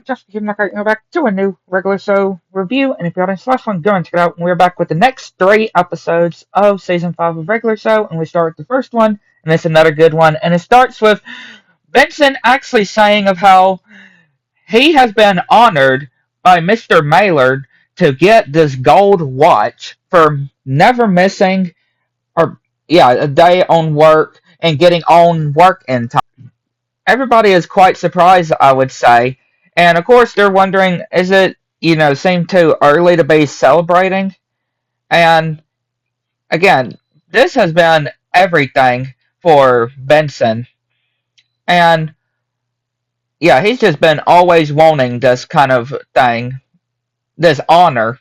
just here back, back to a new regular show review. And if you haven't last one, go and check it out. And we're back with the next 3 episodes of season 5 of regular show. And we start with the first one, and it's another good one. And it starts with Benson actually saying of how he has been honored by Mr. Maylard to get this gold watch for never missing or a day on work and getting on work in time. Everybody is quite surprised, I would say. And of course, they're wondering, is it, seem too early to be celebrating? And again, this has been everything for Benson. And yeah, he's just been always wanting this kind of thing, this honor.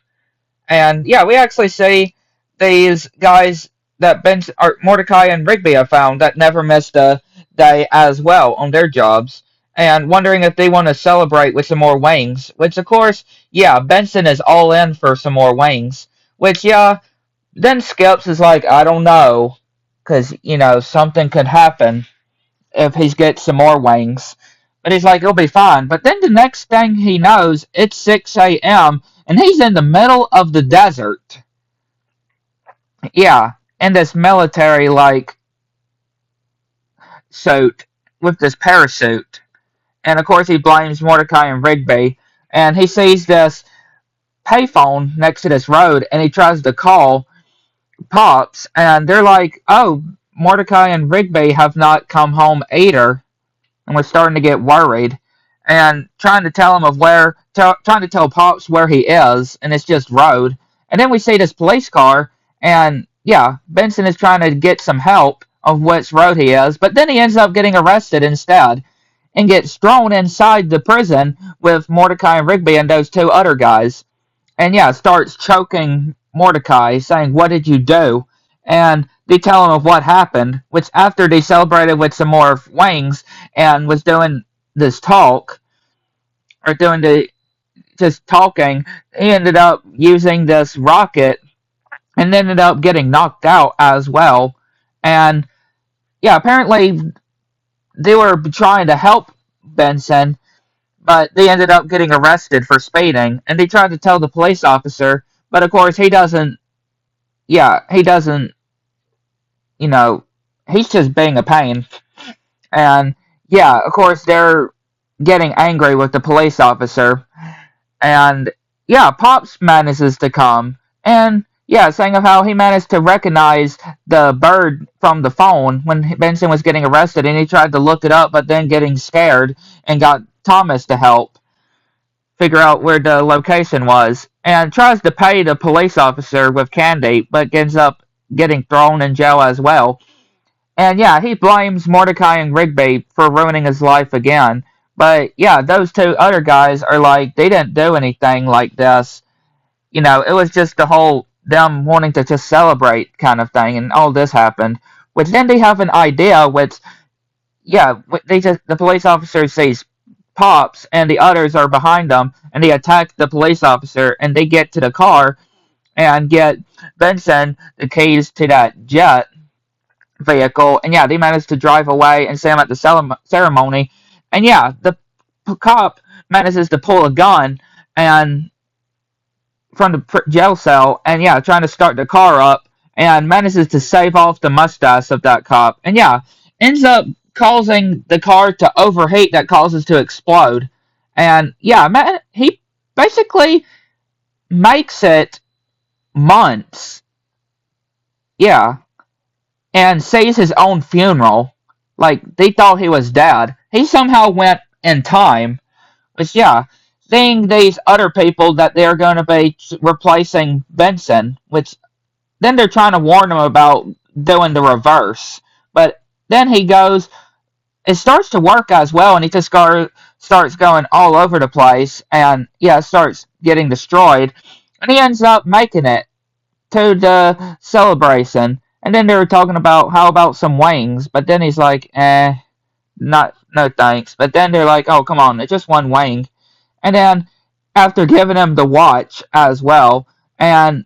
And yeah, we actually see these guys that Benson, or Mordecai and Rigby have found that never missed a day as well on their jobs, and wondering if they want to celebrate with some more wings. Which, of course, yeah, Benson is all in for some more wings. Which, yeah, then Skips is like, I don't know, because something could happen if he gets some more wings. But he's like, it'll be fine. But then the next thing he knows, it's 6 a.m. and he's in the middle of the desert. Yeah, in this military like suit with this parachute. And of course, he blames Mordecai and Rigby. And he sees this payphone next to this road, and he tries to call Pops. And they're like, "Oh, Mordecai and Rigby have not come home either." And we're starting to get worried, and trying to tell him of trying to tell Pops where he is, and it's just road. And then we see this police car, and yeah, Benson is trying to get some help of which road he is, but then he ends up getting arrested instead, and gets thrown inside the prison with Mordecai and Rigby and those two other guys. And yeah, starts choking Mordecai, saying, "What did you do?" And they tell him of what happened, which after they celebrated with some more wings and was doing this talk, or doing the just talking, he ended up using this rocket and ended up getting knocked out as well. And yeah, apparently they were trying to help Benson, but they ended up getting arrested for speeding. And they tried to tell the police officer, but of course he doesn't. Yeah, he doesn't. You know, he's just being a pain. And yeah, of course they're getting angry with the police officer. And yeah, Pops manages to come. And yeah, saying of how he managed to recognize the bird from the phone when Benson was getting arrested, and he tried to look it up, but then getting scared and got Thomas to help figure out where the location was, and tries to pay the police officer with candy, but ends up getting thrown in jail as well. And yeah, he blames Mordecai and Rigby for ruining his life again. But yeah, those two other guys are like, they didn't do anything like this. It was just the whole them wanting to just celebrate kind of thing, and all this happened. Which then they have an idea, which, yeah, the police officer sees Pops, and the others are behind them, and they attack the police officer, and they get to the car and get Benson the keys to that jet vehicle, and yeah, they managed to drive away and see him at the ceremony, and yeah, the cop manages to pull a gun and from the jail cell, and yeah, trying to start the car up, and manages to save off the mustache of that cop, and yeah, ends up causing the car to overheat that causes to explode, and yeah, man, he basically makes it months, yeah, and sees his own funeral. Like, they thought he was dead. He somehow went in time. But yeah, seeing these other people that they're going to be replacing Benson, which then they're trying to warn him about doing the reverse. But then he goes, it starts to work as well, and he just starts going all over the place, and yeah, starts getting destroyed. And he ends up making it to the celebration. And then they were talking about how about some wings, but then he's like, not no thanks. But then they're like, oh come on, it's just one wing. And then after giving him the watch as well, and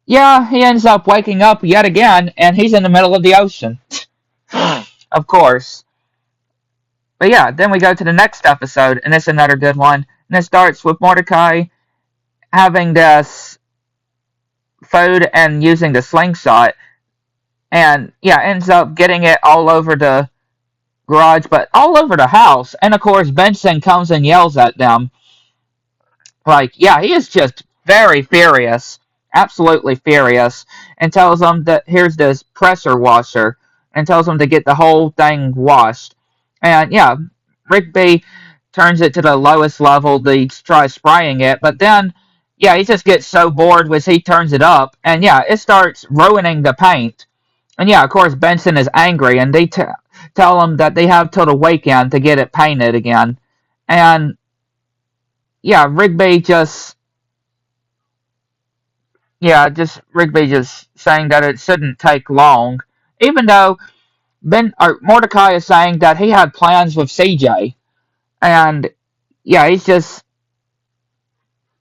yeah, he ends up waking up yet again, and he's in the middle of the ocean. Of course. But yeah, then we go to the next episode, and it's another good one. And it starts with Mordecai having this food and using the slingshot, and yeah, ends up getting it all over the garage, but all over the house. And of course, Benson comes and yells at them. Like, yeah, he is just very furious, absolutely furious, and tells them that here's this pressure washer, and tells them to get the whole thing washed. And yeah, Rigby turns it to the lowest level to try spraying it, but then, yeah, he just gets so bored when he turns it up, and yeah, it starts ruining the paint. And yeah, of course, Benson is angry, and they tell him that they have till the weekend to get it painted again. And yeah, Rigby just saying that it shouldn't take long, even though Mordecai is saying that he had plans with CJ, and yeah, he's just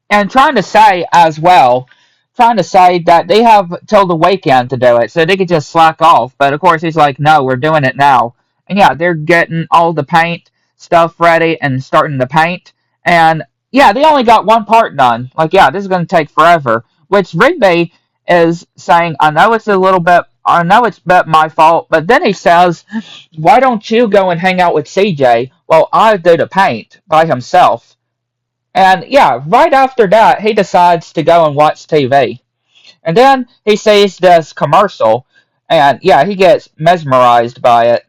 and trying to say as well, trying to say that they have till the weekend to do it, so they could just slack off. But of course, he's like, no, we're doing it now. And yeah, they're getting all the paint stuff ready and starting to paint. And yeah, they only got one part done. Like, yeah, this is going to take forever. Which Rigby is saying, I know it's a bit my fault, but then he says, why don't you go and hang out with CJ while I do the paint by himself? And yeah, right after that, he decides to go and watch TV. And then he sees this commercial, and yeah, he gets mesmerized by it.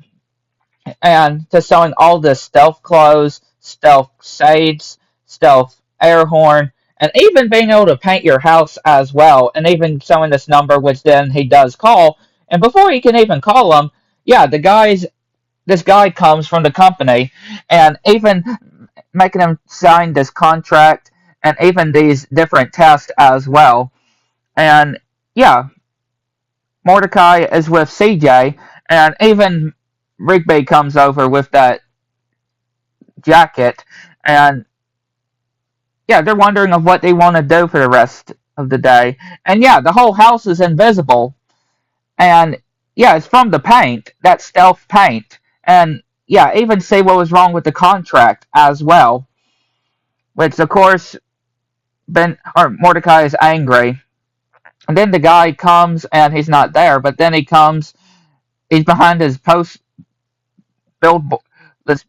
And just showing all this stealth clothes, stealth shades, stealth air horn, and even being able to paint your house as well, and even showing this number, which then he does call. And before he can even call him, yeah, this guy comes from the company, and even making him sign this contract and even these different tests as well. And yeah, Mordecai is with CJ, and even Rigby comes over with that jacket, and yeah, they're wondering of what they want to do for the rest of the day. And yeah, the whole house is invisible, and yeah, it's from the paint, that stealth paint, and yeah, even see what was wrong with the contract as well, which of course Mordecai is angry. And then the guy comes and he's not there, but then he's behind his post build this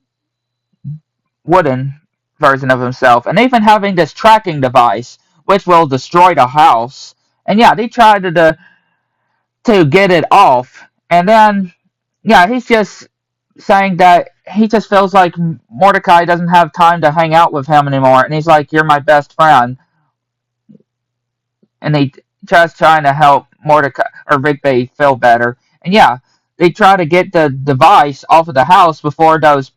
wooden version of himself, and even having this tracking device which will destroy the house. And yeah, they tried to get it off, and then yeah, he's just saying that he just feels like Mordecai doesn't have time to hang out with him anymore, and he's like, "You're my best friend," and he just trying to help Mordecai or Rigby feel better. And yeah, they try to get the device off of the house before those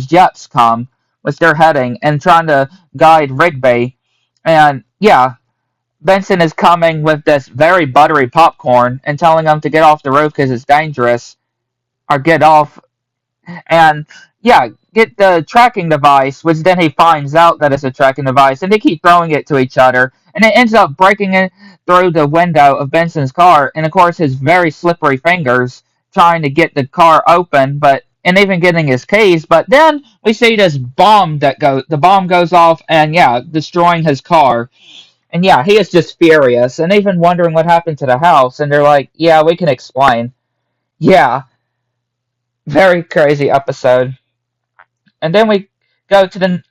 jets come, which they're heading, and trying to guide Rigby. And yeah, Benson is coming with this very buttery popcorn and telling him to get off the roof because it's dangerous, or get off and yeah, get the tracking device, which then he finds out that it's a tracking device, and they keep throwing it to each other, and it ends up breaking it through the window of Benson's car, and of course his very slippery fingers trying to get the car open, but and even getting his keys, but then we see this the bomb goes off, and yeah, destroying his car. And yeah, he is just furious, and even wondering what happened to the house, and they're like, yeah, we can explain. Yeah, very crazy episode. And then we go to the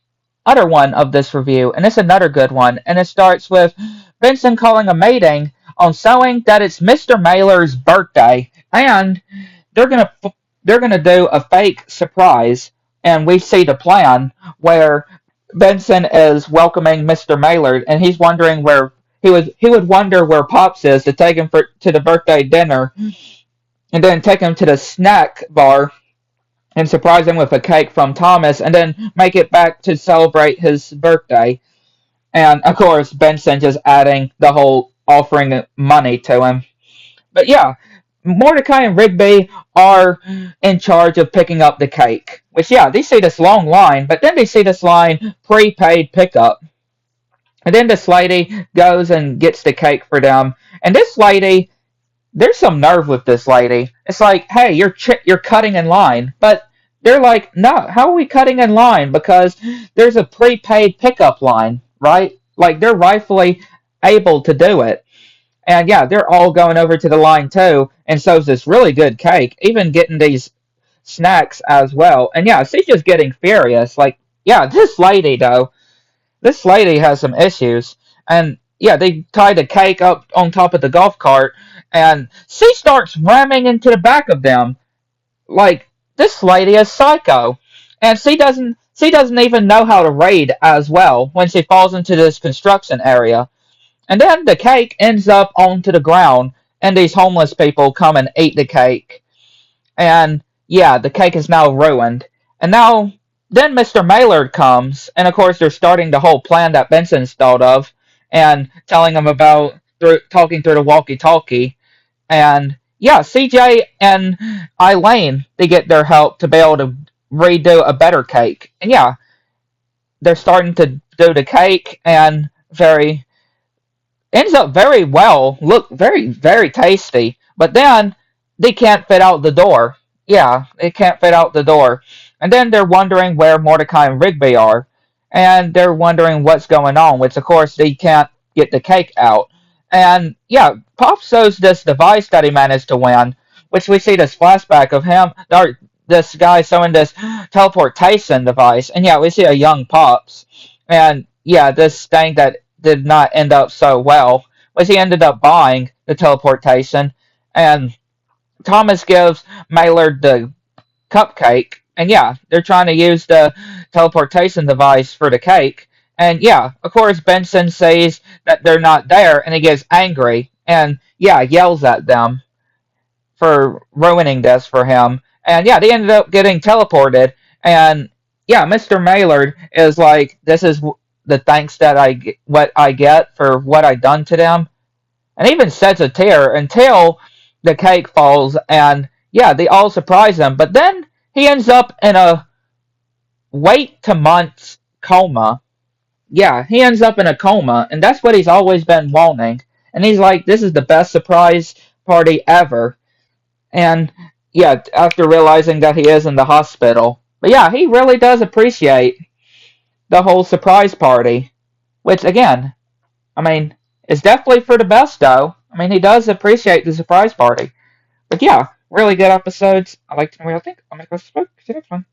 other one of this review, and it's another good one. And it starts with Benson calling a meeting on showing that it's Mr. Mailer's birthday, and they're gonna they're gonna do a fake surprise. And we see the plan where Benson is welcoming Mr. Mailer, and he's wondering where he would wonder where Pops is to take him to the birthday dinner, and then take him to the snack bar and surprise him with a cake from Thomas, and then make it back to celebrate his birthday. And of course, Benson just adding the whole offering money to him. But yeah, Mordecai and Rigby are in charge of picking up the cake. Which, yeah, they see this long line, but then they see this line prepaid pickup. And then this lady goes and gets the cake for them. And this lady, there's some nerve with this lady. It's like, hey, you're cutting in line, but They're like, no, how are we cutting in line? Because there's a prepaid pickup line, right? Like they're rightfully able to do it. And yeah, they're all going over to the line too. And so is this really good cake, even getting these snacks as well. And yeah, she's just getting furious. Like, yeah, this lady has some issues. And yeah, they tied a cake up on top of the golf cart, and she starts ramming into the back of them. Like, this lady is psycho. And she doesn't even know how to raid as well when she falls into this construction area. And then the cake ends up onto the ground, and these homeless people come and eat the cake. And yeah, the cake is now ruined. And now, then Mr. Maylard comes, and of course they're starting the whole plan that Benson's thought of, and telling them about talking through the walkie-talkie. And yeah, CJ and Eileen, they get their help to be able to redo a better cake. And yeah, they're starting to do the cake, and very ends up very well, look very, very tasty. But then they can't fit out the door. Yeah, they can't fit out the door. And then they're wondering where Mordecai and Rigby are. And they're wondering what's going on, which of course they can't get the cake out. And yeah, Pop shows this device that he managed to win, which we see this flashback of him, or this guy showing this teleportation device. And yeah, we see a young Pops. And yeah, this thing that did not end up so well was he ended up buying the teleportation, and Thomas gives Maylard the cupcake, and yeah, they're trying to use the teleportation device for the cake, and yeah, of course Benson says that they're not there, and he gets angry, and yeah, yells at them for ruining this for him, and yeah, they ended up getting teleported, and yeah, Mr. Maylard is like, this is the thanks that what I get for what I done to them, and even sheds a tear until the cake falls, and yeah, they all surprise him, but then he ends up in a wait to months coma. Yeah, he ends up in a coma, and that's what he's always been wanting. And he's like, this is the best surprise party ever. And yeah, after realizing that he is in the hospital. But yeah, he really does appreciate the whole surprise party. Which, again, I mean, it's definitely for the best, though. I mean, he does appreciate the surprise party. But yeah, really good episodes. I like to know what y'all think. I'll make a spoke. See you next one.